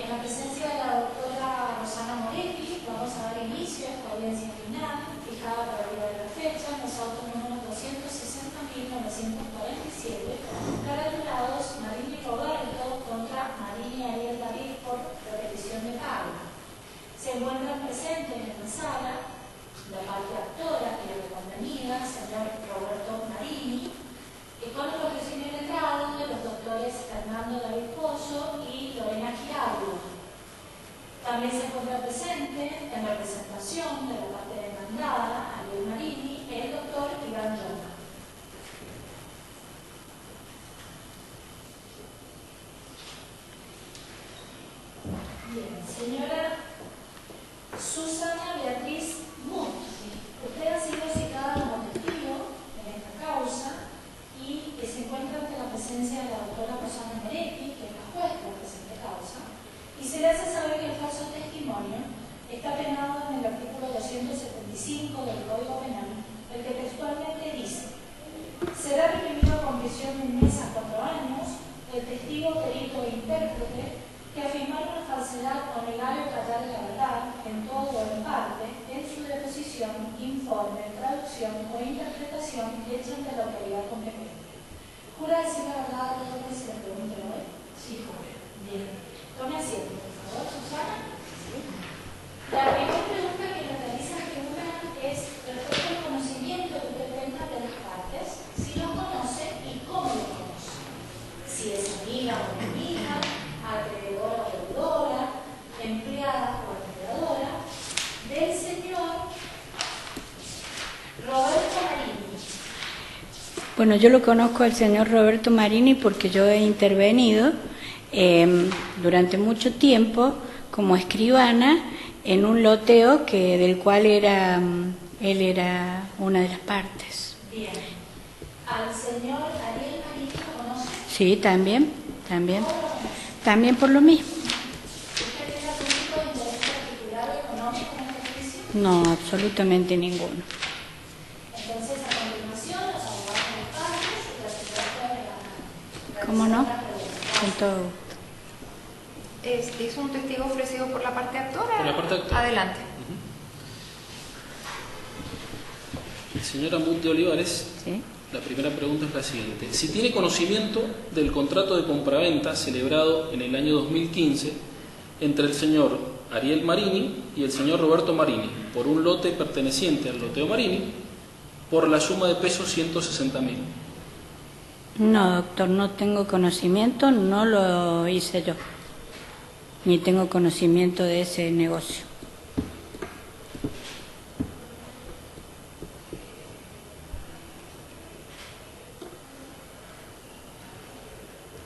En la presencia de la doctora Rosana Moretti, vamos a dar inicio a esta audiencia final, fijada para el día de la fecha, en los autos número 260.947, caratulados Marini Roberto contra Marini Ariel David por repetición de pago. Se encuentran presentes en la sala la parte actora y la contenida, señor Roberto Marini, y con el profesor letrado de los doctores Fernando David Pozo y Lorena Girardo. También se encuentra presente en representación de la parte demandada, Ariel Marini, el doctor Iván Llona. Bien, señora Susana Beatriz Mutti, usted ha sido citada como testigo en esta causa y que se encuentra ante la presencia de la doctora Rosana Moretti, que es la juez de la presente causa, y se le hace saber que el falso testimonio está penado en el artículo 275 del Código Penal, el que textualmente dice: será reprimido con prisión de 1 mes a 4 años el testigo, perito e intérprete que afirmaron la falsedad o negar o callar la verdad, en todo o en parte, en su deposición, informe, traducción o interpretación hecha ante la autoridad competente. ¿Jura decir la verdad todo lo que se le pregunte hoy? Sí, juro. Bien. Tome asiento, por favor, Susana. Sí. La primera pregunta que le realiza el tribunal es respecto al conocimiento que usted tenga de las partes, si los conoce y cómo los conoce. Si es amiga o enemiga, acreedora o deudora, empleada o empleadora, del señor Roberto Marini. Bueno, yo lo conozco al señor Roberto Marini porque yo he intervenido durante mucho tiempo como escribana en un loteo del cual él era una de las partes. Bien. ¿Al señor Ariel Marini lo conoce? Sí, también. También por lo mismo. ¿Usted tiene algún tipo de interés particular o económico en este juicio? No, absolutamente ninguno. Entonces, a continuación, los abogados de partes y la secretaria de la... ¿Cómo no? Con todo gusto. ¿Es un testigo ofrecido por la parte actora? Por la parte actora. Adelante. Señora Mutti Olivares, ¿Sí? la primera pregunta es la siguiente. Si tiene conocimiento del contrato de compraventa celebrado en el año 2015 entre el señor Ariel Marini y el señor Roberto Marini por un lote perteneciente al loteo Marini por la suma de pesos 160.000. No, doctor, no tengo conocimiento, no lo hice yo, ni tengo conocimiento de ese negocio.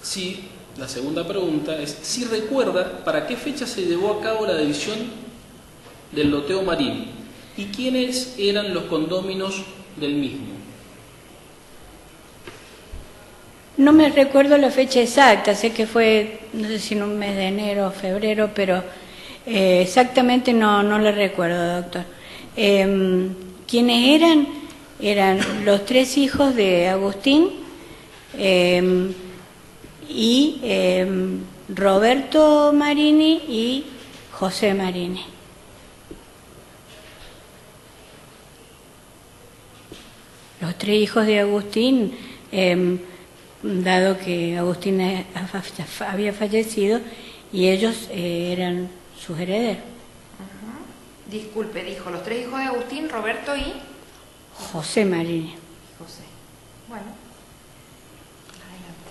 Sí, la segunda pregunta es si recuerda para qué fecha se llevó a cabo la división del loteo Marini y quiénes eran los condóminos del mismo. No me recuerdo la fecha exacta, sé que fue, no sé si en un mes de enero o febrero, pero exactamente no le recuerdo, doctor. ¿Quiénes eran? Eran los 3 hijos de Agustín y Roberto Marini y José Marini. Los 3 hijos de Agustín, dado que Agustín había fallecido y ellos eran sus herederos. Disculpe, dijo los 3 hijos de Agustín, Roberto y José Marini. José. Bueno, adelante.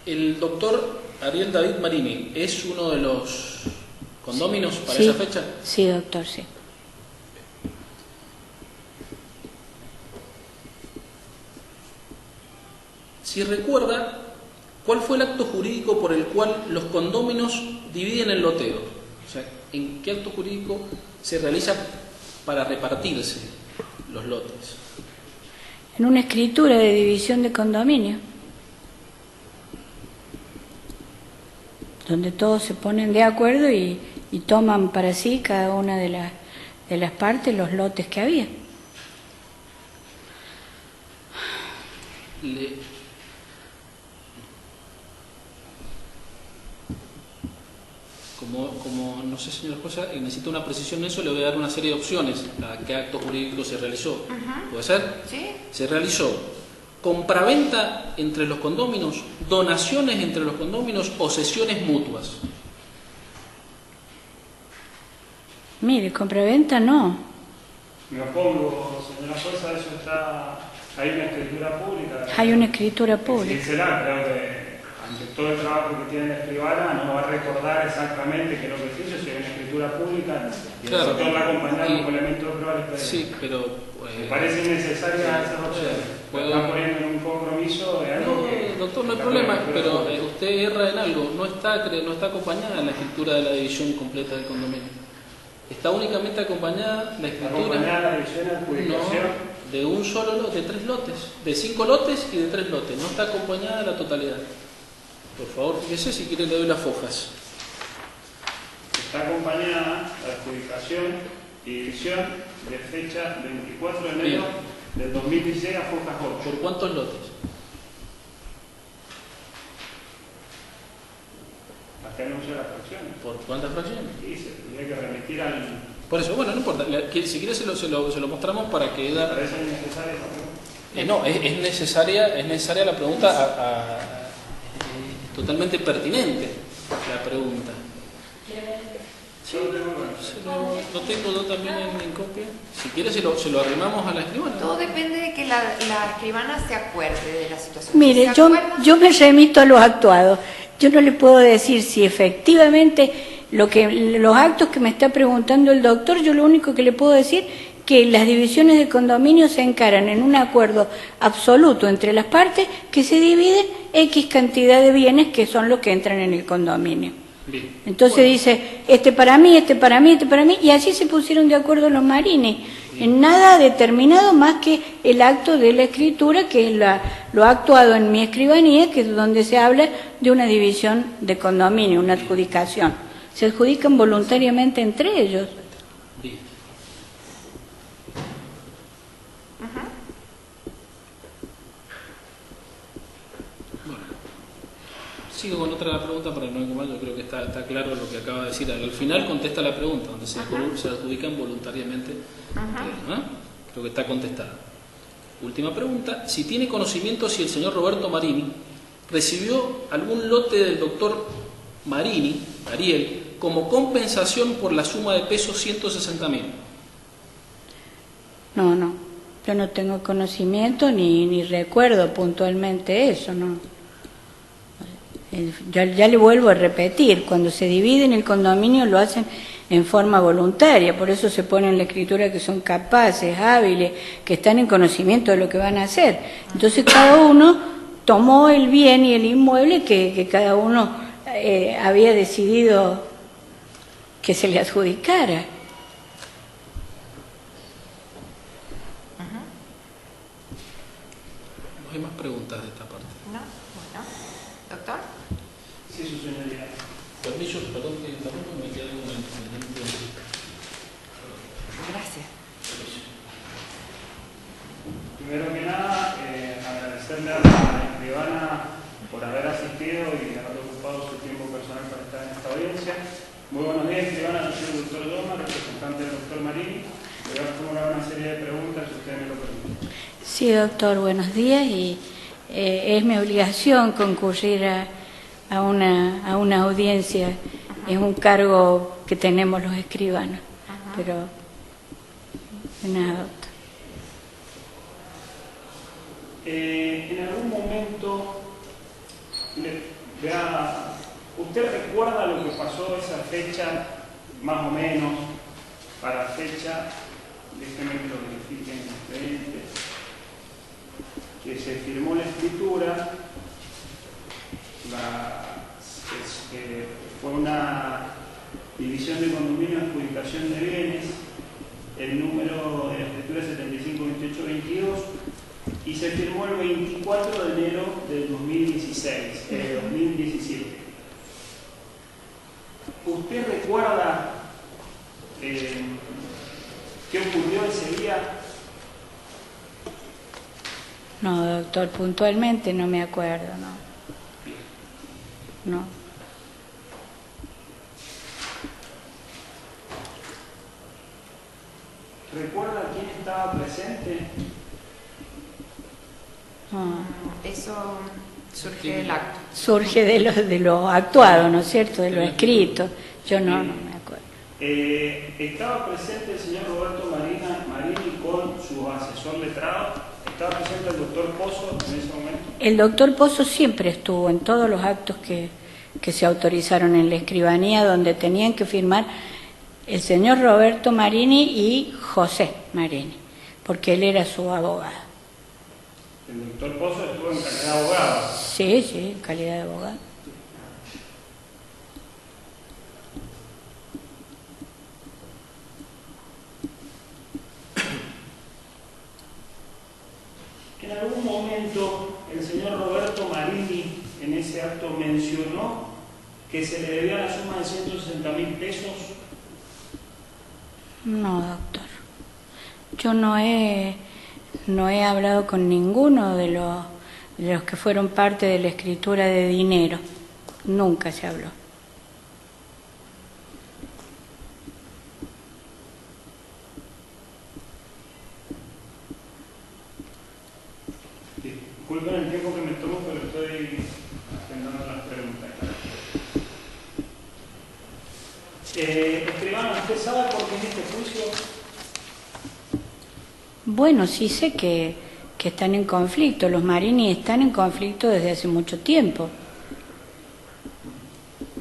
¿El doctor Ariel David Marini es uno de los condóminos para Sí. esa fecha? Sí, doctor, sí. Si recuerda, ¿cuál fue el acto jurídico por el cual los condóminos dividen el loteo? O sea, ¿en qué acto jurídico se realiza para repartirse los lotes? En una escritura de división de condominio, donde todos se ponen de acuerdo y toman para sí cada una de las partes los lotes que había. como no sé, señor juez, necesita una precisión en eso, le voy a dar una serie de opciones a qué acto jurídico se realizó. ¿Puede ser? ¿Sí? Se realizó compraventa entre los condóminos, donaciones entre los condóminos o cesiones mutuas. Mire, compraventa no. Me opongo, señora jueza, eso está... Hay una escritura pública. Hay una escritura pública. Sí, será, creo que ante todo el trabajo que tiene la escribana, no va a recordar exactamente qué es lo que hizo, si hay una escritura pública, y Claro. el doctor la acompaña como elemento de prueba. Sí, pero... Me parece innecesaria esas opciones. Están poniendo en un compromiso de algo No, que... doctor, no hay problema, pero usted erra en algo. No está acompañada en la escritura de la división completa del condominio. Está únicamente acompañada la escritura... Acompañada la división de adjudicación. No, de un solo lote, de 3 lotes. De 5 lotes y de 3 lotes. No está acompañada la totalidad. Por favor, fíjese, si quiere le doy las fojas. Está acompañada la adjudicación y división de fecha 24 de enero del 2016 a fojas 8. ¿Por cuántos lotes? Hasta anuncia las fracciones. ¿Por cuántas fracciones? Sí, se tendría que remitir al... Por eso, bueno, no importa. Si quiere se lo mostramos para que... ¿Me parece innecesaria esa pregunta? No, es necesaria la pregunta, totalmente pertinente la pregunta. Sí, Lo tengo yo también en copia. Si quiere se lo arrimamos a la escribana. Todo depende de que la escribana se acuerde de la situación. Mire, ¿Se acuerda? yo me remito a los actuados. Yo no le puedo decir si efectivamente los actos que me está preguntando el doctor, yo lo único que le puedo decir que las divisiones de condominio se encaran en un acuerdo absoluto entre las partes que se dividen X cantidad de bienes que son los que entran en el condominio. Bien. Entonces dice, este para mí, este para mí, este para mí, y así se pusieron de acuerdo los Marini, en nada determinado más que el acto de la escritura, que es lo actuado en mi escribanía, que es donde se habla de una división de condominio, una adjudicación. Se adjudican voluntariamente entre ellos. Bien. Bueno, sigo con otra pregunta para no incomodar. Yo creo que está claro lo que acaba de decir. Al final contesta la pregunta, donde se adjudican voluntariamente entre ellos, ¿no? Creo que está contestada. Última pregunta. Si tiene conocimiento si el señor Roberto Marini recibió algún lote del doctor Marini, Ariel, como compensación por la suma de pesos 160.000. No, yo no tengo conocimiento ni recuerdo puntualmente eso, no. Ya le vuelvo a repetir, cuando se dividen el condominio lo hacen en forma voluntaria, por eso se pone en la escritura que son capaces, hábiles, que están en conocimiento de lo que van a hacer. Entonces cada uno tomó el bien y el inmueble que cada uno había decidido que se le adjudicara. No hay más preguntas de esta parte. No, bueno. ¿Doctor? Sí, su señoría. Permiso, perdón que interrumpa, me queda un momento. Gracias. Primero que nada, agradecerle a la escribana por haber asistido y haber ocupado su tiempo personal para estar en esta audiencia. Muy buenos días, escribana. Yo soy el doctor Doma, representante del doctor Marini. Le voy a formular una serie de preguntas, si usted me lo permite. Sí, doctor, buenos días, y es mi obligación concurrir a una audiencia. Es un cargo que tenemos los escribanos, pero nada, doctor. En algún momento, ¿usted recuerda lo que pasó esa fecha, más o menos, para fecha, déjeme que lo verifique en el expediente, que se firmó la escritura, fue una división de condominio de adjudicación de bienes, el número de la escritura es 752822, y se firmó el 24 de enero del 2017. ¿Usted recuerda qué ocurrió ese día? No, doctor, puntualmente no me acuerdo, no. presente? Eso surge del acto. Surge de lo actuado, ¿no es cierto? De lo escrito. Yo no me acuerdo. ¿Estaba presente el señor Roberto Marini con su asesor letrado? ¿Estaba presente el doctor Pozo en ese momento? El doctor Pozo siempre estuvo en todos los actos que se autorizaron en la escribanía, donde tenían que firmar el señor Roberto Marini y José Marini, porque él era su abogado. ¿El doctor Pozo estuvo en calidad de abogado? Sí, en calidad de abogado. En algún momento el señor Roberto Marini en ese acto mencionó que se le debía la suma de 160.000 pesos. No, doctor. Yo no he hablado con ninguno de los que fueron parte de la escritura de dinero. Nunca se habló. Disculpen el tiempo que me tomo, pero estoy agendando las preguntas. Escribano, ¿usted sabe por qué en este juicio? Bueno, sí sé que están en conflicto. Los Marini están en conflicto desde hace mucho tiempo.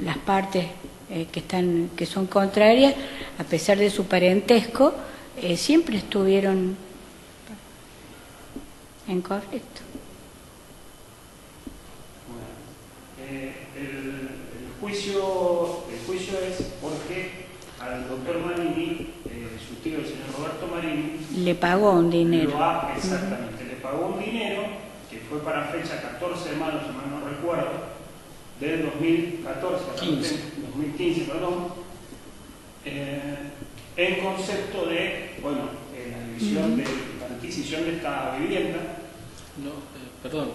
Las partes que son contrarias, a pesar de su parentesco, siempre estuvieron en conflicto. El juicio es porque al doctor Marini, su tío, el señor Roberto Marini, Le pagó un dinero. Exactamente, le pagó un dinero que fue para fecha 14 de mayo, si mal no recuerdo, del 2014, 2015, perdón, en concepto de, la división de la adquisición de esta vivienda. No, perdón.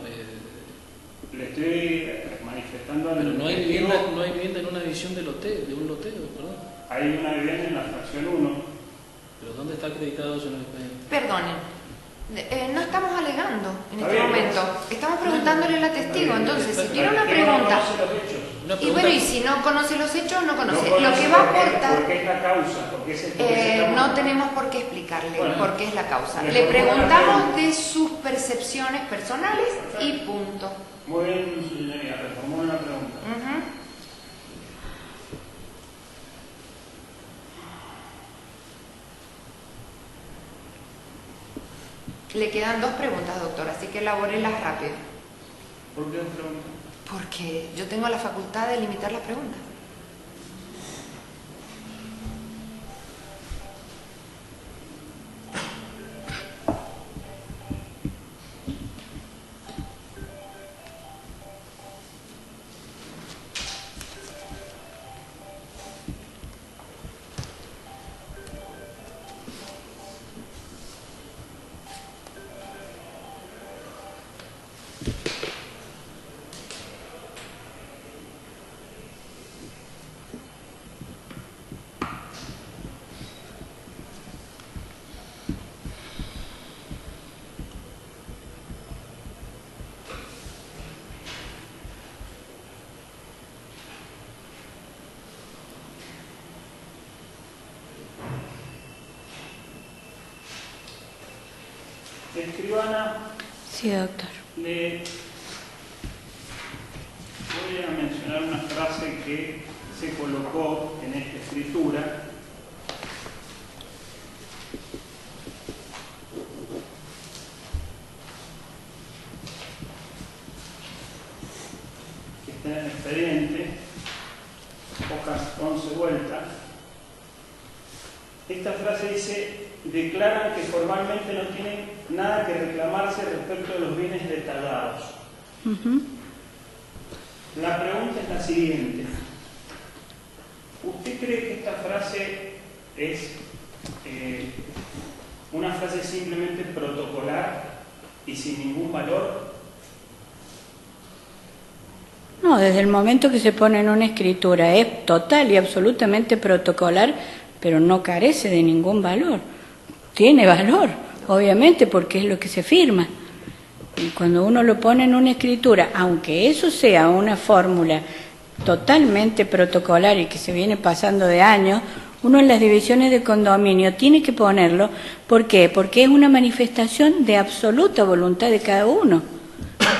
Le estoy manifestando. Pero no hay vivienda en una división de un loteo, perdón. Hay una vivienda en la fracción 1. ¿Pero dónde está acreditado eso en el expediente? Perdonen, no estamos alegando en este momento. Estamos preguntándole a la testigo. Entonces, si tiene una pregunta... Y bueno, y si no conoce los hechos, no conoce. Lo que va a aportar... ¿Por qué es la causa? No tenemos por qué explicarle por qué es la causa. Le preguntamos de sus percepciones personales y punto. Muy bien, señoría, reformó la pregunta. Le quedan 2 preguntas, doctor, así que elabórelas rápido. ¿Por qué 2 preguntas? Porque yo tengo la facultad de limitar las preguntas. Escribana. Sí, doctor. Le voy a mencionar una frase que se colocó en esta escritura. Que está en el expediente, hojas 11 vueltas. Esta frase dice: declaran que formalmente no tienen nada que reclamarse respecto de los bienes detallados. La pregunta es la siguiente: ¿usted cree que esta frase es una frase simplemente protocolar y sin ningún valor? No, desde el momento que se pone en una escritura es total y absolutamente protocolar, pero no carece de ningún valor. Tiene valor, obviamente, porque es lo que se firma. Y cuando uno lo pone en una escritura, aunque eso sea una fórmula totalmente protocolar y que se viene pasando de años, uno en las divisiones de condominio tiene que ponerlo. ¿Por qué? Porque es una manifestación de absoluta voluntad de cada uno,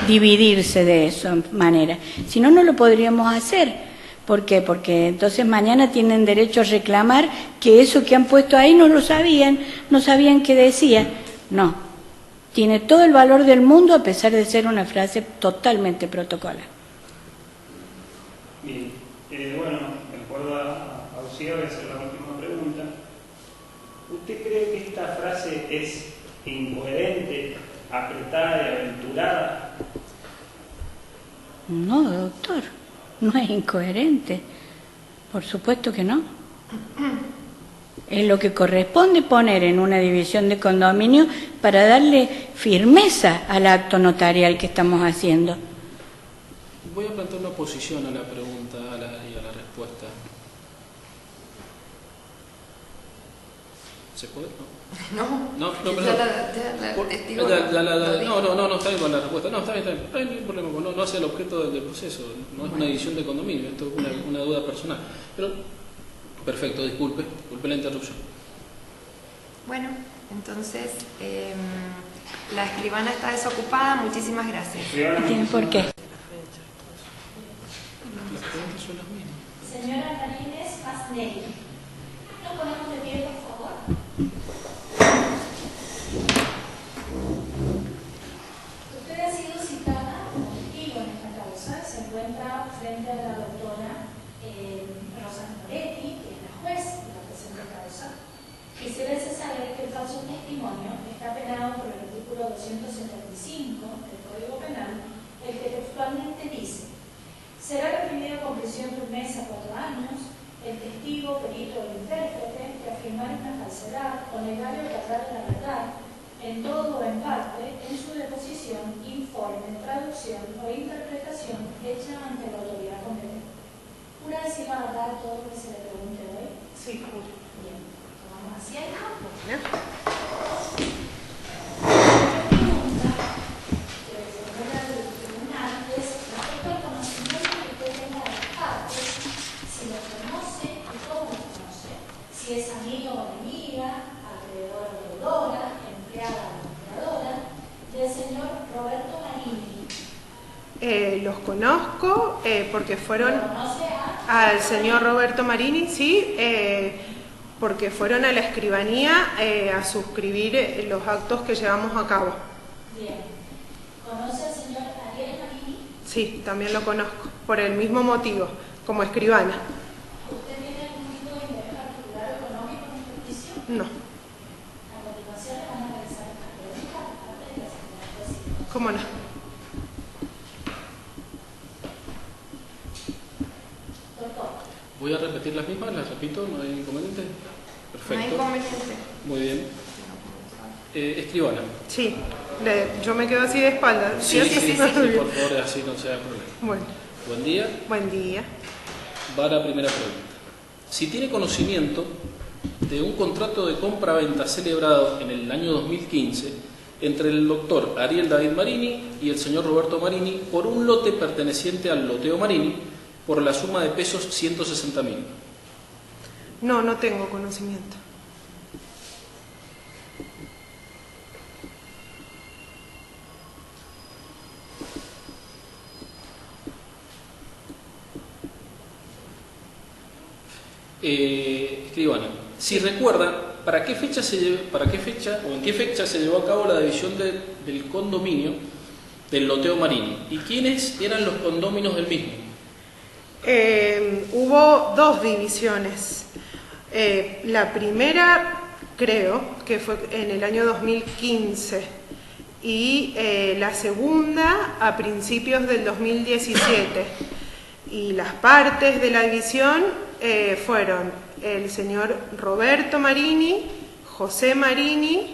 dividirse de esa manera. Si no, no lo podríamos hacer. ¿Por qué? Porque entonces mañana tienen derecho a reclamar que eso que han puesto ahí no lo sabían, no sabían qué decía. No, tiene todo el valor del mundo a pesar de ser una frase totalmente protocolar. Bien, bueno, de acuerdo a Lucía, voy a hacer la última pregunta. ¿Usted cree que esta frase es incoherente, apretada y aventurada? No, doctor, no es incoherente. Por supuesto que no. Es lo que corresponde poner en una división de condominio para darle firmeza al acto notarial que estamos haciendo. Voy a plantear una oposición a la pregunta y a la respuesta. ¿Se puede? No, pero no, está bien con la respuesta. No, está bien. No hay ningún problema, no hace el objeto del proceso. No es una división de condominio, esto es una duda personal. Pero, perfecto, disculpe la interrupción. Bueno, entonces, la escribana está desocupada. Muchísimas gracias. ¿No tiene por qué? Las preguntas son las mismas. Señora Marínez Pasnelli, ¿nos ponemos de pie, por favor? Usted ha sido citada como testigo en esta causa. Se encuentra frente a la doctora Rosa Moretti, que es la juez de la presente causa. Quisiera saber que el falso testimonio está penado por el artículo 275 del Código Penal, el que textualmente dice: será reprimido con prisión de 1 mes a 4 años el testigo, perito o intérprete que afirmar una falsedad o negar o tratar la verdad en todo o en parte en su deposición, informe, traducción o interpretación hecha ante la autoridad competente. ¿Una vez va a dar todo lo que se le pregunte hoy? Sí, juro. Bien, tomamos asiento. Si es amigo o enemiga, acreedora o deudora, empleada o empleadora, del señor Roberto Marini. Los conozco porque fueron ¿Conoce al señor Roberto Marini, sí, porque fueron a la escribanía a suscribir los actos que llevamos a cabo. Bien. ¿Conoce al señor Ariel Marini? Sí, también lo conozco, por el mismo motivo, como escribana. ¿Usted tiene algún tipo de interés particular o económico en este juicio? No, A continuación le van a realizar una pregunta por parte de la señora juez. ¿cómo no? Doctor. Voy a repetir las mismas, las repito, no hay inconveniente. Perfecto. No hay inconveniente. Muy bien. Escribana. Sí, yo me quedo así de espaldas. Sí, ¿Cierto? por favor, así no sea problema. Bueno, Buen día. buen día. Va la primera pregunta. Si tiene conocimiento de un contrato de compra-venta celebrado en el año 2015 entre el doctor Ariel David Marini y el señor Roberto Marini por un lote perteneciente al loteo Marini por la suma de pesos 160.000. No, no tengo conocimiento. Escribana, si recuerda, ¿para qué fecha o en qué fecha se llevó a cabo la división del condominio del loteo Marini? ¿Y quiénes eran los condóminos del mismo? Hubo dos divisiones. La primera, creo, que fue en el año 2015 y la segunda a principios del 2017. Y las partes de la división fueron el señor Roberto Marini, José Marini,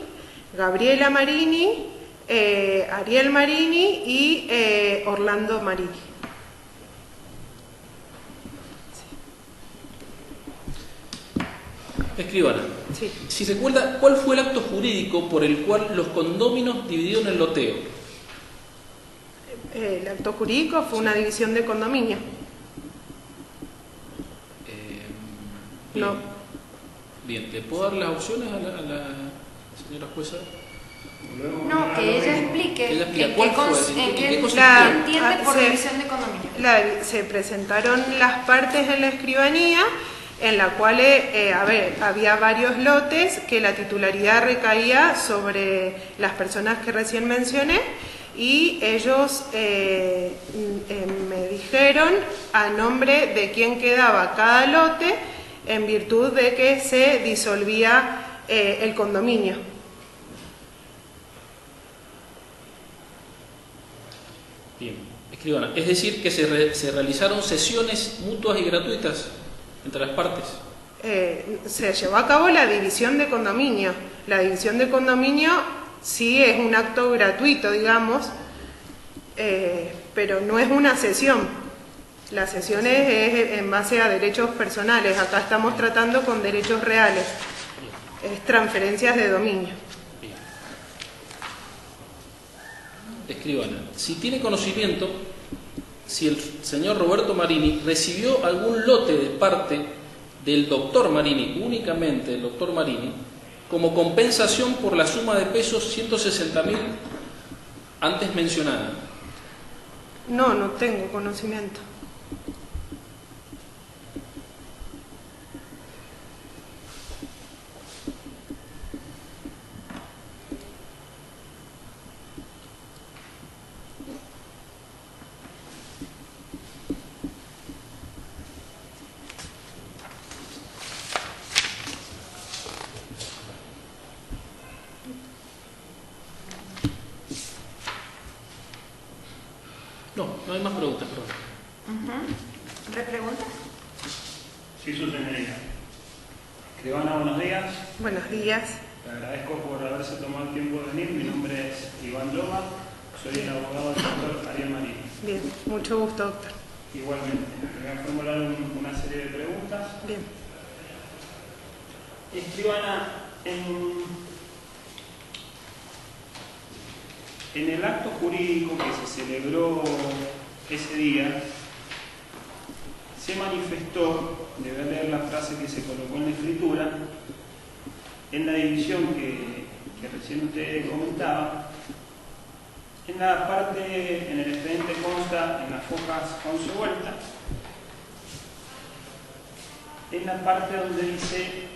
Gabriela Marini, Ariel Marini y Orlando Marini. Escribana, Sí. si recuerda, ¿cuál fue el acto jurídico por el cual los condóminos dividieron el loteo? El acto jurídico fue una división de condominio. Bien. No. Bien, ¿le puedo dar las opciones a la señora jueza? No, que ella explique Ella explica en cuál qué fue, en qué consistía. La- entiende por se- división de condominio. Se presentaron las partes en la escribanía, en la cual había varios lotes que la titularidad recaía sobre las personas que recién mencioné, y ellos me dijeron a nombre de quién quedaba cada lote en virtud de que se disolvía el condominio. Bien, escribana, es decir, que se realizaron sesiones mutuas y gratuitas entre las partes. Se llevó a cabo la división de condominio. La división de condominio sí es un acto gratuito, digamos, pero no es una sesión. La sesión es en base a derechos personales. Acá estamos tratando con derechos reales. Es transferencias de dominio. Bien. Escribana, si tiene conocimiento, si el señor Roberto Marini recibió algún lote de parte del doctor Marini, únicamente del doctor Marini, como compensación por la suma de pesos 160.000 antes mencionada. No tengo conocimiento. No hay más preguntas, perdón. ¿Repreguntas? Sí, su señoría. Escribana, buenos días. Buenos días. Le agradezco por haberse tomado el tiempo de venir. Mi nombre es Iván Loma. Soy el abogado del doctor Ariel Marini. Bien, mucho gusto, doctor. Igualmente, le voy a formular una serie de preguntas. Bien. Escribana, en el acto jurídico que se celebró ese día, se manifestó, debe leer la frase que se colocó en la escritura, en la división que recién usted comentaba. En la parte, en el expediente consta en las hojas 11 vueltas, en la parte donde dice: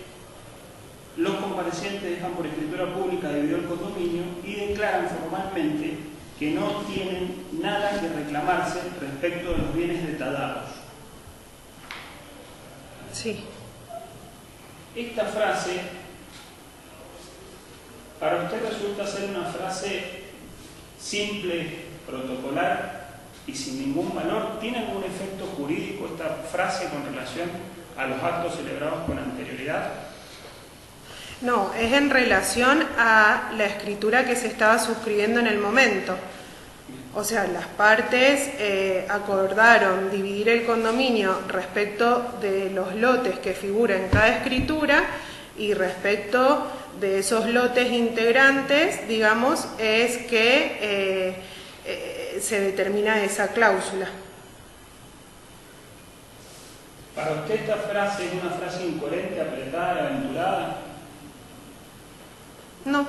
los comparecientes dejan por escritura pública dividido el condominio y declaran formalmente que no tienen nada que reclamarse respecto de los bienes detallados. Sí. Esta frase, para usted resulta ser una frase simple, protocolar y sin ningún valor. ¿Tiene algún efecto jurídico esta frase con relación a los actos celebrados con anterioridad? No, es en relación a la escritura que se estaba suscribiendo en el momento. O sea, las partes acordaron dividir el condominio respecto de los lotes que figuran en cada escritura, y respecto de esos lotes integrantes, digamos, es que se determina esa cláusula. ¿Para usted esta frase es una frase incoherente, apretada, aventurada? No.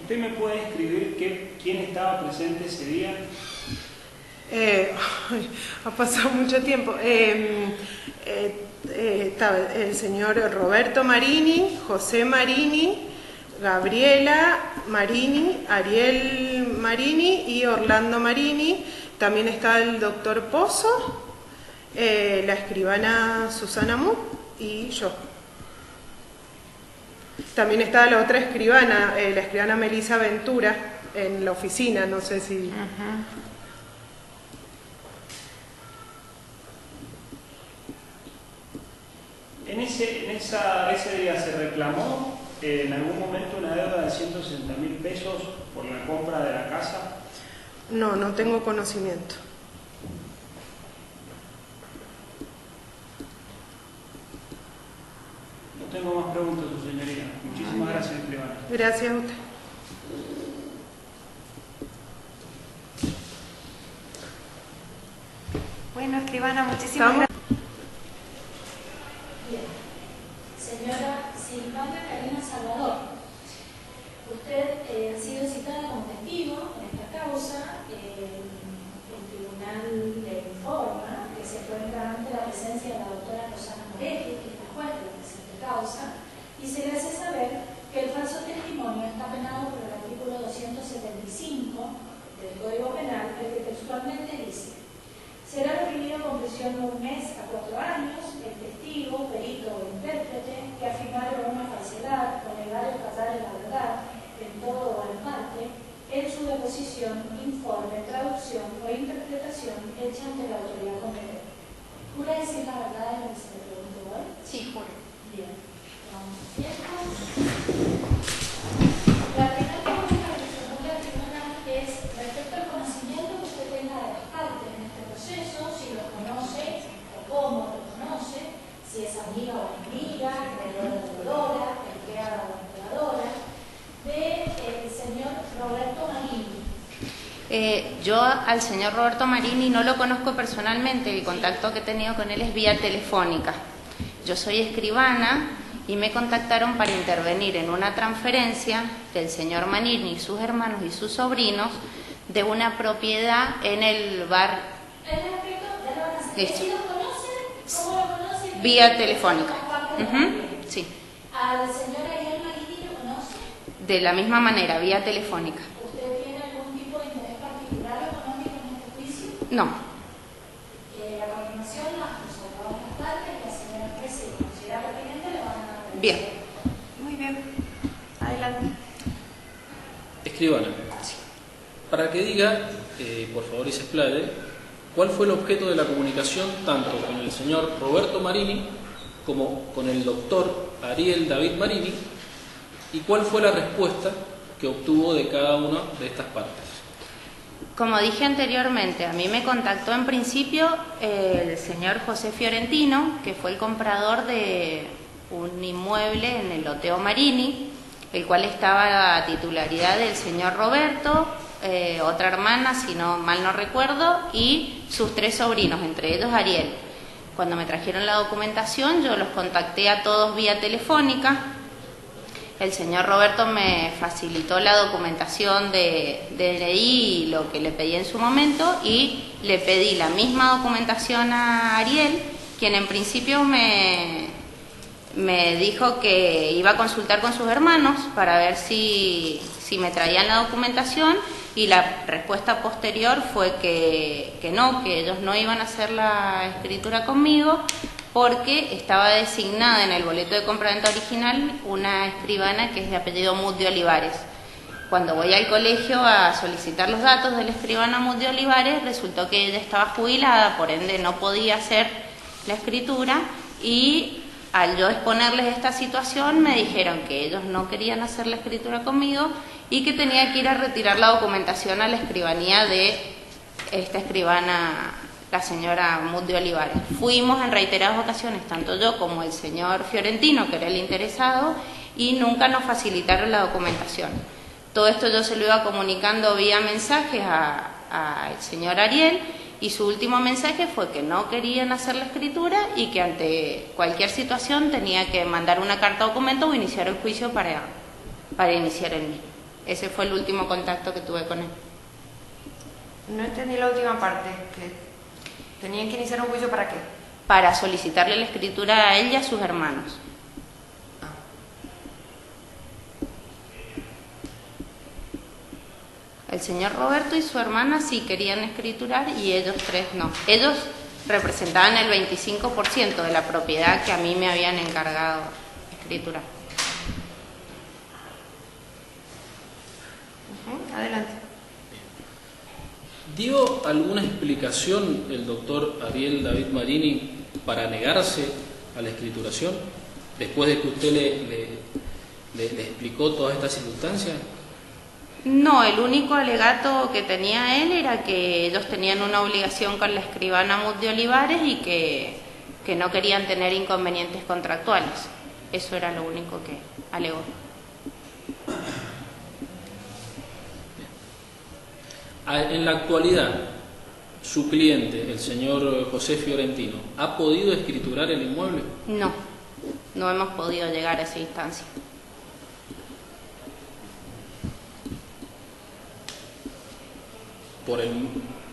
¿Usted me puede escribir quién estaba presente ese día? Ha pasado mucho tiempo. Estaba el señor Roberto Marini, José Marini, Gabriela Marini, Ariel Marini y Orlando Marini. También está el doctor Pozo, la escribana Susana Mu y yo. También está la otra escribana, la escribana Melisa Ventura, en la oficina, no sé si... Ese día se reclamó en algún momento una deuda de 160.000 pesos por la compra de la casa. No tengo conocimiento. tengo más preguntas, su señoría. Muchísimas gracias, escribana. Gracias a usted. Bueno, escribana, muchísimas gracias. Bien. Señora Silvana Karina Salvador, usted ha sido citada como testigo en esta causa. El tribunal le informa que se encuentra ante la presencia de la doctora Rosana Moretti, que es la juez de la presente causa, y se le hace saber que el falso testimonio está penado por el artículo 275 del Código Penal, el que textualmente dice: será reprimido con prisión de 1 mes a 4 años el testigo, perito o intérprete que afirmare una falsedad o negar o faltar en la verdad, en todo o en parte, en su deposición, informe, traducción o interpretación hecha ante la autoridad competente. ¿Jura decir la verdad de lo que se le preguntó hoy? Sí, juro. Bien. Vamos a tiempo. La primera pregunta que se formula la tribunal es respecto al conocimiento que usted tenga de las partes en este proceso, si lo conoce o cómo lo conoce, si es amiga o enemiga, vendedora o deudora, empleada o empleadora, del señor Roberto Marini. Yo al señor Roberto Marini no lo conozco personalmente, el contacto que he tenido con él es vía telefónica. Yo soy escribana y me contactaron para intervenir en una transferencia del señor Marini, sus hermanos y sus sobrinos de una propiedad en el bar. ¿Sí lo conoce? ¿Cómo lo conoce? Vía telefónica. Sí. ¿Al señor Ariel Marini lo conoce? De la misma manera, vía telefónica. ¿Usted tiene algún tipo de interés particular o económico en este juicio? No. A continuación, los abogados de las partes y la señora juez, si considera pertinente, le van a dar. Bien. Muy bien. Adelante. Escribana, para que diga, por favor y se explaye, ¿cuál fue el objeto de la comunicación tanto con el señor Roberto Marini como con el doctor Ariel David Marini, y cuál fue la respuesta que obtuvo de cada una de estas partes? Como dije anteriormente, a mí me contactó en principio el señor José Fiorentino, que fue el comprador de un inmueble en el loteo Marini, el cual estaba a titularidad del señor Roberto, otra hermana, si no mal no recuerdo, y sus 3 sobrinos, entre ellos Ariel. Cuando me trajeron la documentación, yo los contacté a todos vía telefónica. El señor Roberto me facilitó la documentación de DNI y lo que le pedí en su momento, y le pedí la misma documentación a Ariel, quien en principio me dijo que iba a consultar con sus hermanos para ver si me traían la documentación, y la respuesta posterior fue que no, que ellos no iban a hacer la escritura conmigo porque estaba designada en el boleto de compraventa original una escribana que es de apellido Mut de Olivares. Cuando voy al colegio a solicitar los datos de la escribana Mut de Olivares, resultó que ella estaba jubilada, por ende no podía hacer la escritura, y al yo exponerles esta situación me dijeron que ellos no querían hacer la escritura conmigo y que tenía que ir a retirar la documentación a la escribanía de esta escribana, la señora Mut de Olivares. Fuimos en reiteradas ocasiones, tanto yo como el señor Fiorentino, que era el interesado, y nunca nos facilitaron la documentación. Todo esto yo se lo iba comunicando vía mensajes al señor Ariel, y su último mensaje fue que no querían hacer la escritura y que ante cualquier situación tenía que mandar una carta documento o iniciar el juicio para iniciar el mismo. Ese fue el último contacto que tuve con él. No entendí la última parte. Que tenían que iniciar un juicio ¿para qué? Para solicitarle la escritura a él y a sus hermanos. El señor Roberto y su hermana sí querían escriturar y ellos 3 no. Ellos representaban el 25% de la propiedad que a mí me habían encargado escriturar. Adelante. ¿Dio alguna explicación el doctor Ariel David Marini para negarse a la escrituración después de que usted le explicó todas estas circunstancias? No, el único alegato que tenía él era que ellos tenían una obligación con la escribana Mut de Olivares y que no querían tener inconvenientes contractuales. Eso era lo único que alegó. En la actualidad, su cliente, el señor José Fiorentino, ¿ha podido escriturar el inmueble? No, no hemos podido llegar a esa instancia.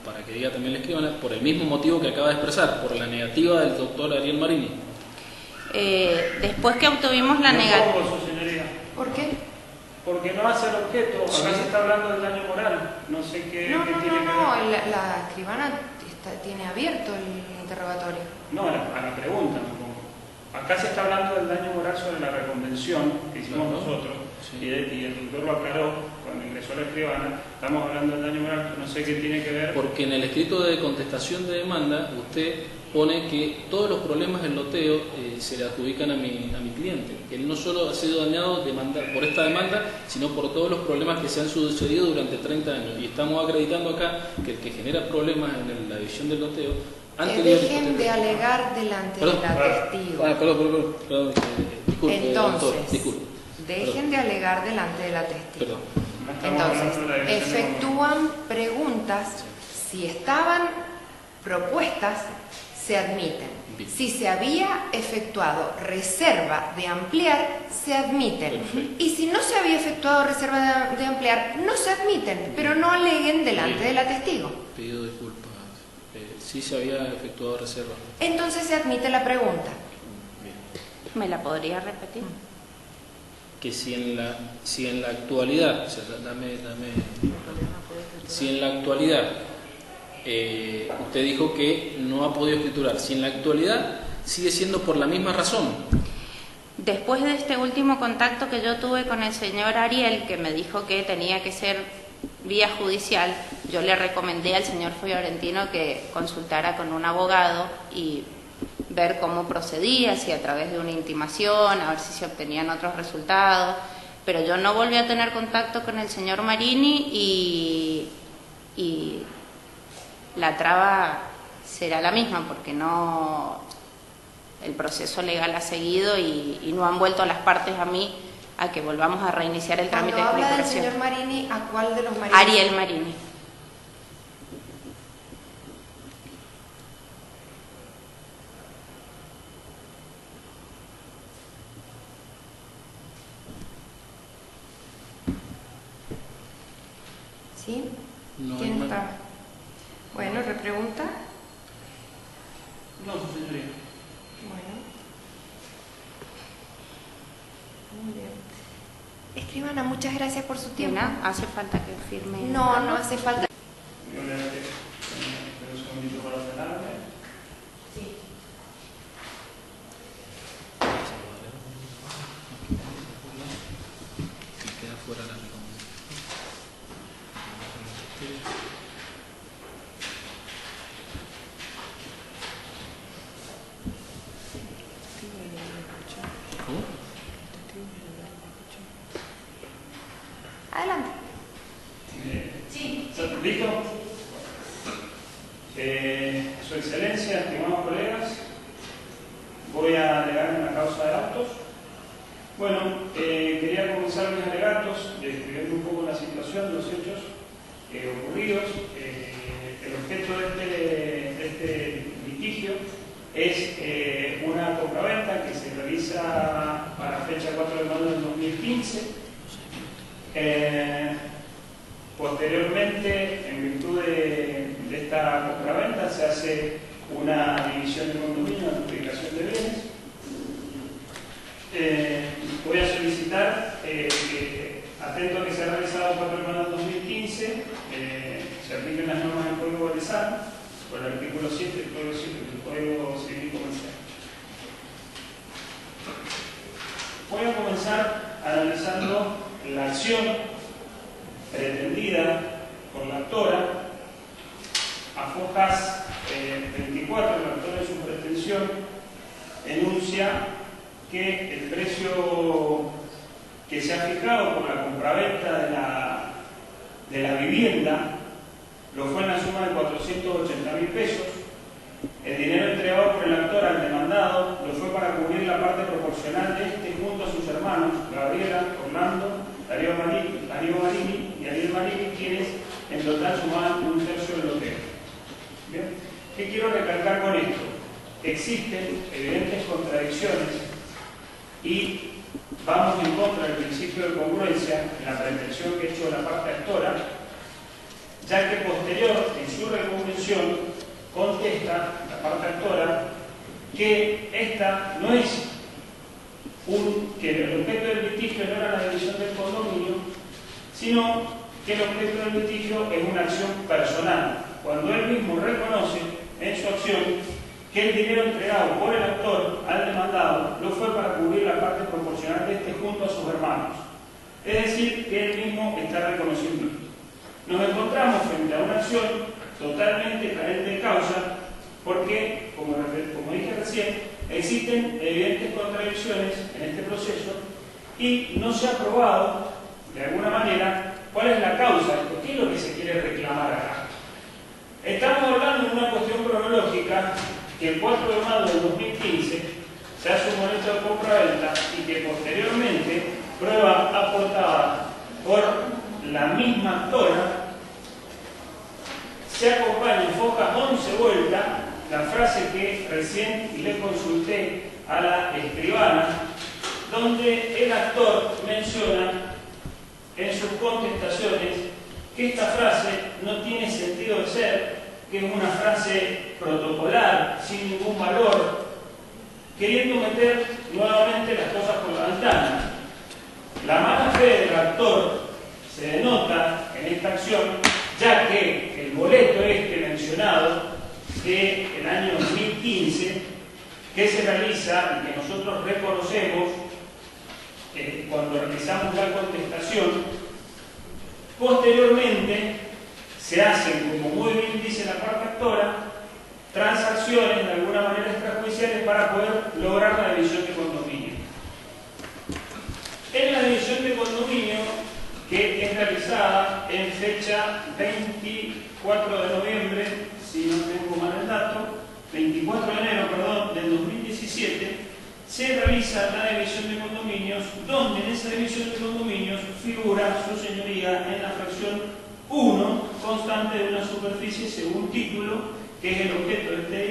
Para que diga también la escribana, por el mismo motivo que acaba de expresar, por la negativa del doctor Ariel Marini. Después que obtuvimos la negativa... Su señoría. ¿Por qué? Porque no hace el objeto, acá se está hablando del daño moral, no sé qué, No, qué no, tiene no, que no, ver. la escribana tiene abierto el interrogatorio. No, a la pregunta, me pongo. Acá se está hablando del daño moral sobre la reconvención que hicimos nosotros, sí. y el doctor lo aclaró cuando ingresó a la escribana. Estamos hablando del daño moral, no sé qué tiene que ver. Porque en el escrito de contestación de demanda usted pone que todos los problemas del loteo se le adjudican a mi cliente. Él no solo ha sido dañado por esta demanda, sino por todos los problemas que se han sucedido durante 30 años. Y estamos acreditando acá que el que genera problemas en la división del loteo... Dejen de alegar delante de la testigo. Perdón. Disculpe, Entonces, doctor, disculpe. Dejen de alegar delante de la testigo. Perdón. No estamos hablando de la Entonces, división de efectúan preguntas. Si estaban propuestas, se admiten. Bien. Si se había efectuado reserva de ampliar, se admiten. Perfecto. Y si no se había efectuado reserva de ampliar, no se admiten, pero no aleguen delante de la testigo. Pido disculpas. Sí se había efectuado reserva. Entonces se admite la pregunta. Bien. ¿Me la podría repetir? Que si en la actualidad, o sea, si en la actualidad usted dijo que no ha podido escriturar, si en la actualidad sigue siendo por la misma razón. Después de este último contacto que yo tuve con el señor Ariel, que me dijo que tenía que ser vía judicial, yo le recomendé al señor Fiorentino que consultara con un abogado y ver cómo procedía, si a través de una intimación, a ver si se obtenían otros resultados, pero yo no volví a tener contacto con el señor Marini y la traba será la misma, porque no, el proceso legal ha seguido y no han vuelto las partes a mí a que volvamos a reiniciar el trámite de Cuando habla del escrituración. señor Marini, ¿a cuál de los Marini? Ariel Marini. ¿Sí? No hay ¿Quién más. está? Bueno, repregunta. No, su señoría. Bueno. Muy bien. Escribana, muchas gracias por su tiempo. Tiena, ¿hace falta que firme? No, no hace falta. Yo le daré un segundito para ordenarme. Sí. Y queda fuera la recomendación. ¿Cómo? Adelante. Sí. ¿Listo? Su Excelencia, estimados colegas, voy a alegar en la causa de autos. Bueno, quería comenzar mis alegatos describiendo un poco la situación, los hechos ocurridos. El objeto de este litigio es una compraventa que se realiza para fecha 4 de mayo del 2015. Posteriormente, en virtud de esta compraventa, se hace una división de condominio, una adjudicación de bienes. Voy a solicitar que, atento a que se ha realizado el 4 de mayo del 2015, se apliquen las normas del Código Valesano, por el artículo 7 del Código Civil Comercial. Voy a comenzar analizando la acción pretendida por la autora. A fojas 24, la autora en su pretensión enuncia que el precio que se ha fijado por la compraventa de la vivienda lo fue en la suma de 480.000 pesos. El dinero entregado por el autor al demandado lo fue para cubrir la parte proporcional de este de sus hermanos, Gabriela, Orlando, Darío Marini y Ariel Marini, quienes en total sumaban 1/3 del loteo. ¿Bien? ¿Qué quiero recalcar con esto? Existen evidentes contradicciones y vamos en contra del principio de congruencia en la pretensión que ha hecho la parte actora, ya que posterior, en su reconvención, contesta la parte actora que esta no es que el objeto del litigio no era la división del condominio, sino que el objeto del litigio es una acción personal, cuando él mismo reconoce en su acción que el dinero entregado por el actor al demandado lo fue para cubrir la parte proporcional de este junto a sus hermanos. Es decir, que él mismo está reconociendo esto. Nos encontramos frente a una acción totalmente carente de causa porque, como dije recién, existen evidentes contradicciones en este proceso y no se ha probado, de alguna manera, cuál es la causa, qué es lo que se quiere reclamar acá. Estamos hablando de una cuestión cronológica que el 4 de mayo del 2015 se hace un momento de compra-venta y que posteriormente, prueba aportada por la misma actora, se acompaña en foja 11 vueltas la frase que recién le consulté a la escribana, donde el actor menciona en sus contestaciones que esta frase no tiene sentido de ser, que es una frase protocolar, sin ningún valor, queriendo meter nuevamente las cosas por la ventana. La mala fe del actor se denota en esta acción, ya que el boleto mencionado del año 2015, que se realiza y que nosotros reconocemos cuando realizamos la contestación, posteriormente se hacen, como muy bien dice la parte actora, transacciones de alguna manera extrajudiciales para poder lograr la división de condominio. En la división de condominio, que es realizada en fecha 24 de noviembre, si no tengo mal el dato, 24 de enero, perdón, del 2017, se realiza la división de condominios, donde en esa división de condominios figura su señoría en la fracción 1, constante de una superficie según título, que es el objeto de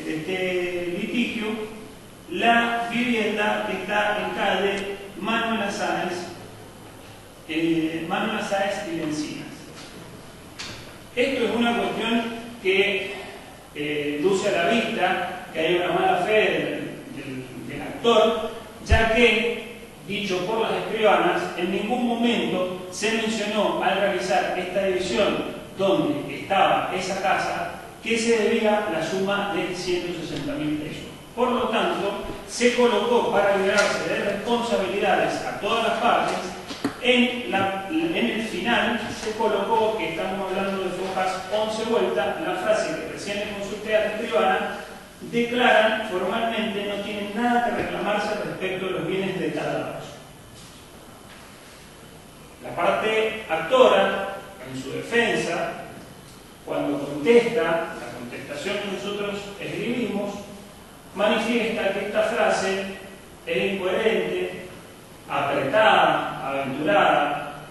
este litigio, la vivienda que está en calle Manuel Sáez y Encinas. Esto es una cuestión que luce a la vista que hay una mala fe del actor, ya que, dicho por las escribanas, en ningún momento se mencionó al realizar esta división donde estaba esa casa que se debía la suma de 160.000 pesos. Por lo tanto, se colocó para liberarse de responsabilidades a todas las partes. En el final se colocó, que estamos hablando de fojas 11 vueltas, la frase que recién le consulté a la escribana: declaran formalmente no tienen nada que reclamarse respecto de los bienes detaldados. La parte actora, en su defensa, cuando contesta la contestación que nosotros escribimos, manifiesta que esta frase es incoherente, apretada, aventurada.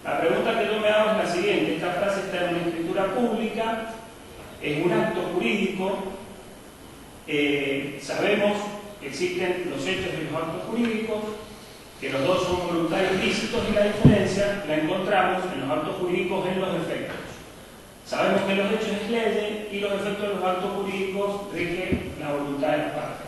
La pregunta que yo me hago es la siguiente: esta frase está en una escritura pública, es un acto jurídico, sabemos que existen los hechos y los actos jurídicos, que los dos son voluntarios lícitos, y la diferencia la encontramos en los actos jurídicos en los efectos. Sabemos que los hechos es ley y los efectos de los actos jurídicos rigen la voluntad de las partes.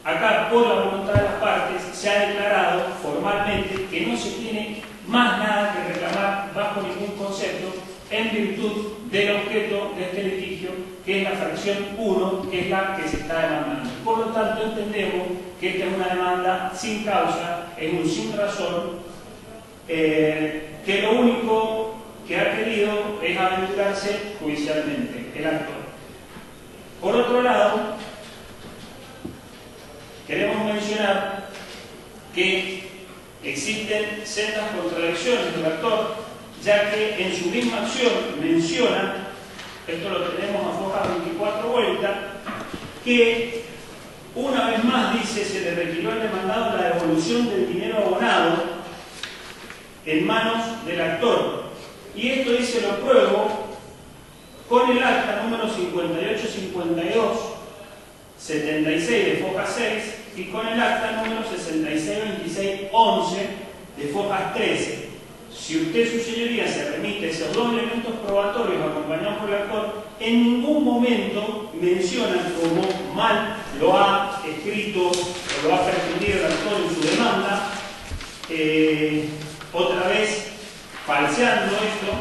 Acá, por la voluntad de las partes, se ha declarado formalmente que no se tiene más nada que reclamar bajo ningún concepto en virtud del objeto de este litigio, que es la fracción 1, que es la que se está demandando. Por lo tanto, entendemos que esta es una demanda sin causa, es un sin razón, que lo único que ha querido es aventurarse judicialmente el actor. Por otro lado, queremos mencionar que existen sendas contradicciones del actor, ya que en su misma acción menciona, esto lo tenemos a foja 24 vueltas, que Una vez más, dice, se le requirió al demandado la devolución del dinero abonado en manos del actor. Y esto, dice, lo pruebo con el acta número 5852-76 de foja 6 y con el acta número 662611 de fojas 13. Si usted, su señoría, se remite a esos dos elementos probatorios acompañados por el actor, en ningún momento mencionan como mal lo ha escrito o lo ha pretendido el actor en su demanda, otra vez falseando esto,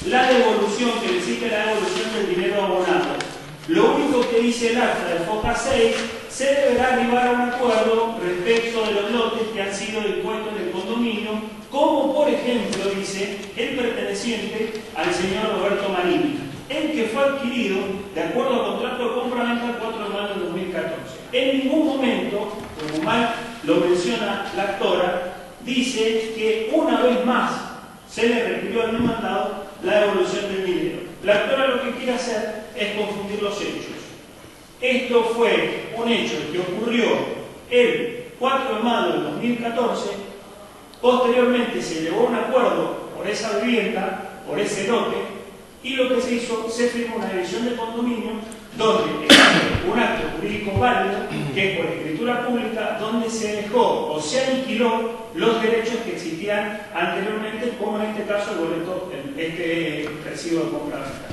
la devolución, que le exige la devolución del dinero abonado. Lo único que dice el acta de foja 6, se deberá arribar a un acuerdo respecto de los lotes que han sido dispuestos en el condominio, como por ejemplo, dice, el perteneciente al señor Roberto Marini, el que fue adquirido de acuerdo al contrato de compra-venta el 4 de mayo de 2014. En ningún momento, como mal lo menciona la actora, dice que una vez más se le requirió al demandado la devolución del dinero. La actora lo que quiere hacer es confundir los hechos. Esto fue un hecho que ocurrió el 4 de mayo de 2014. Posteriormente se llegó a un acuerdo por esa vivienda, por ese lote, y lo que se hizo, se firmó una división de condominio donde existe un acto jurídico válido, que es por escritura pública, donde se dejó o se aniquiló los derechos que existían anteriormente, como en este caso el boleto, este recibo de compra-venta.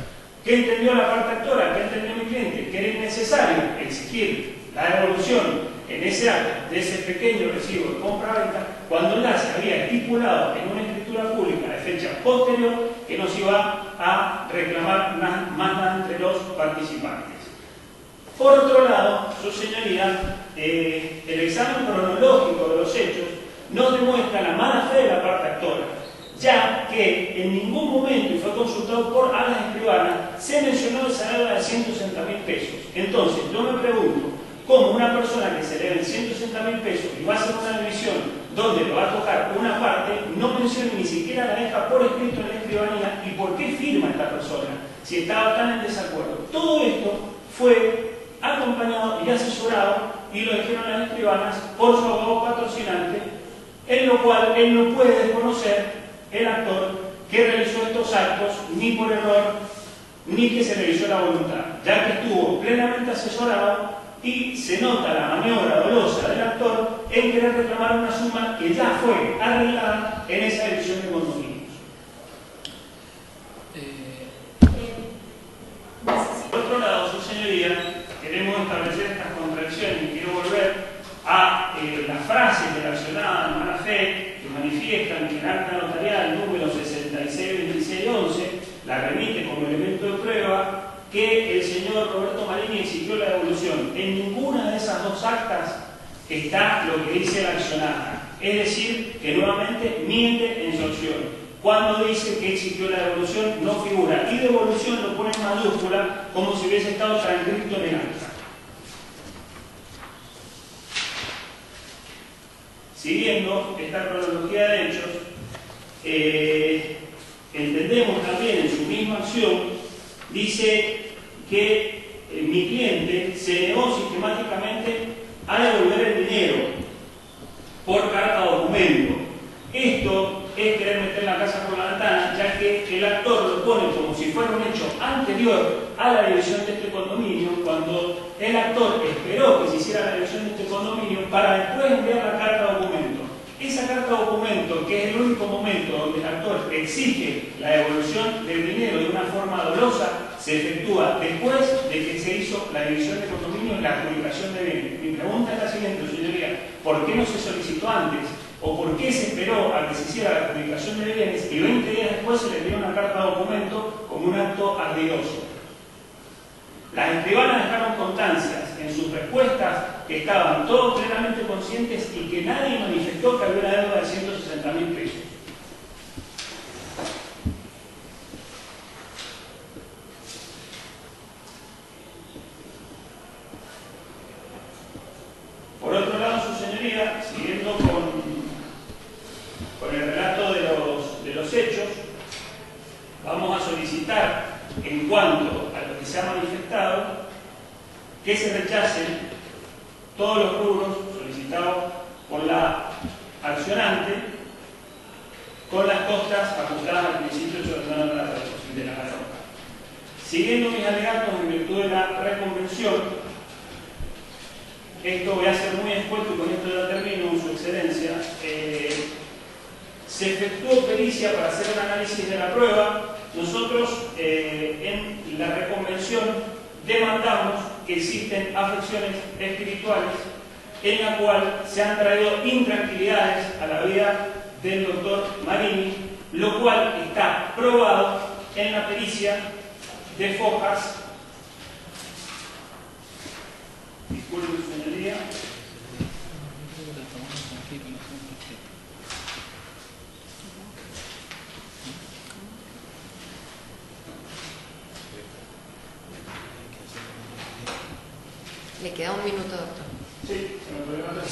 ¿Qué entendió la parte actora? ¿Qué entendió mi cliente? Que era innecesario exigir la devolución en ese acto de ese pequeño recibo de compra-venta cuando ya se había estipulado en una escritura pública de fecha posterior que no se iba a reclamar más nada entre los participantes. Por otro lado, su señoría, el examen cronológico de los hechos nos demuestra la mala fe de la parte actora, ya que en ningún momento, y fue consultado por Alas Escribanas, se mencionó esa deuda de 160.000 pesos. Entonces, yo me pregunto, ¿cómo una persona que se le deben 160.000 pesos y va a hacer una división donde le va a tocar una parte, no menciona ni siquiera la deja por escrito en la escribanía? ¿Y por qué firma esta persona si estaba tan en desacuerdo? Todo esto fue acompañado y asesorado, y lo dijeron las escribanas, por su abogado patrocinante, en lo cual él no puede desconocer, el actor, que realizó estos actos ni por error, ni que se realizó la voluntad, ya que estuvo plenamente asesorado y se nota la maniobra dolosa del actor en querer reclamar una suma que ya fue arreglada en esa división de condominios. Por otro lado, su señoría, queremos establecer estas contradicciones y quiero volver a las frases de la accionada de mala fe que manifiestan que el acta notarial número 662611 la remite como elemento de prueba que el señor Roberto Marini exigió la devolución. En ninguna de esas dos actas está lo que dice la accionada, es decir, que nuevamente miente en su acción. Cuando dice que exigió la devolución no figura, y devolución lo pone en mayúscula como si hubiese estado transcrito en el acta. Siguiendo esta cronología de hechos, entendemos también en su misma acción, dice que mi cliente se negó sistemáticamente a devolver el dinero por carta o documento. Esto es querer meter la casa por la ventana, ya que el actor lo pone como si fuera un hecho anterior a la división de este condominio, cuando el actor esperó que se hiciera la división de este condominio para después enviar la carta documento. Esa carta documento, que es el único momento donde el actor exige la devolución del dinero de una forma dolosa, se efectúa después de que se hizo la división de condominio y la adjudicación de bienes. Mi pregunta es la siguiente, señoría: ¿por qué no se solicitó antes? ¿O por qué se esperó a que se hiciera la adjudicación de bienes y 20 días después se le dio una carta documento como un acto ardidoso? Las escribanas dejaron constancias en sus respuestas que estaban todos plenamente conscientes y que nadie manifestó que había una deuda de 160.000 pesos. Por otro lado, su señoría, siguiendo con el relato de los hechos, vamos a solicitar, en cuanto a lo que se ha manifestado, que se rechacen todos los rubros solicitados por la accionante, con las costas ajustadas al principio ciudadano de la Carroca. Siguiendo mis alegatos en virtud de la reconvención, esto voy a ser muy escueto y con esto ya termino, su excelencia, se efectuó pericia para hacer un análisis de la prueba. Nosotros en la reconvención demandamos que existen afecciones espirituales en la cual se han traído intranquilidades a la vida del doctor Marini, lo cual está probado en la pericia de Fojas. Disculpe, señoría. Le queda un minuto, doctor. Sí, se me puede matar.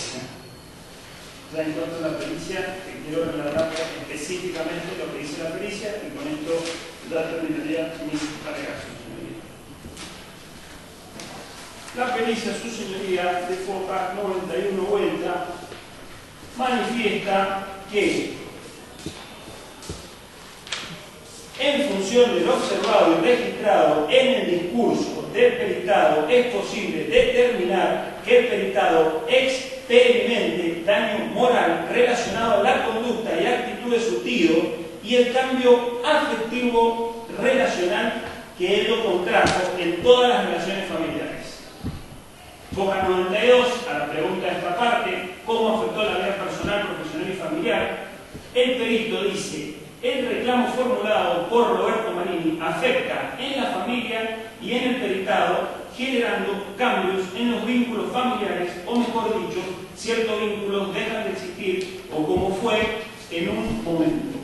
Ya en cuanto a la pericia, quiero relatar específicamente lo que dice la pericia y con esto ya terminaría mis alegaciones. La pericia, su señoría, de Fojas 91 vuelta, manifiesta que en función de lo observado y registrado en el discurso del peritado, es posible determinar que el peritado experimente daño moral relacionado a la conducta y actitud de su tío y el cambio afectivo relacional que él lo contrajo en todas las relaciones familiares. Fojas 92, a la pregunta de esta parte, ¿cómo afectó la vida personal, profesional y familiar? El perito dice: el reclamo formulado por Roberto Marini afecta en la familia y en el peritado, generando cambios en los vínculos familiares, o mejor dicho, ciertos vínculos dejan de existir, o como fue en un momento.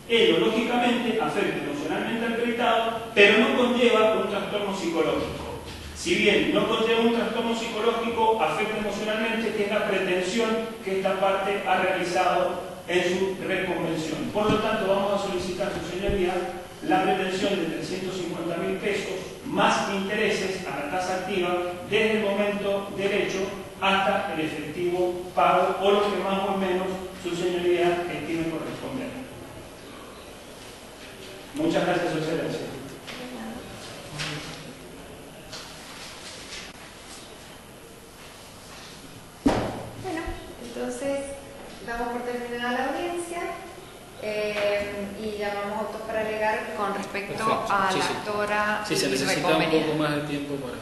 Ello, lógicamente, afecta emocionalmente al peritado, pero no conlleva un trastorno psicológico. Si bien no conlleva un trastorno psicológico, afecta emocionalmente, que es la pretensión que esta parte ha realizado en su reconvención. Por lo tanto, vamos a solicitar, su señoría, la retención de 350.000 pesos más intereses a la tasa activa desde el momento del hecho hasta el efectivo pago, o lo que más o menos su señoría estime corresponder. Muchas gracias, su excelencia. Bueno, entonces damos por terminada la audiencia y llamamos autos para alegar con respecto Perfecto. a Sí, la sí. actora. Sí, se necesita un poco más de tiempo para...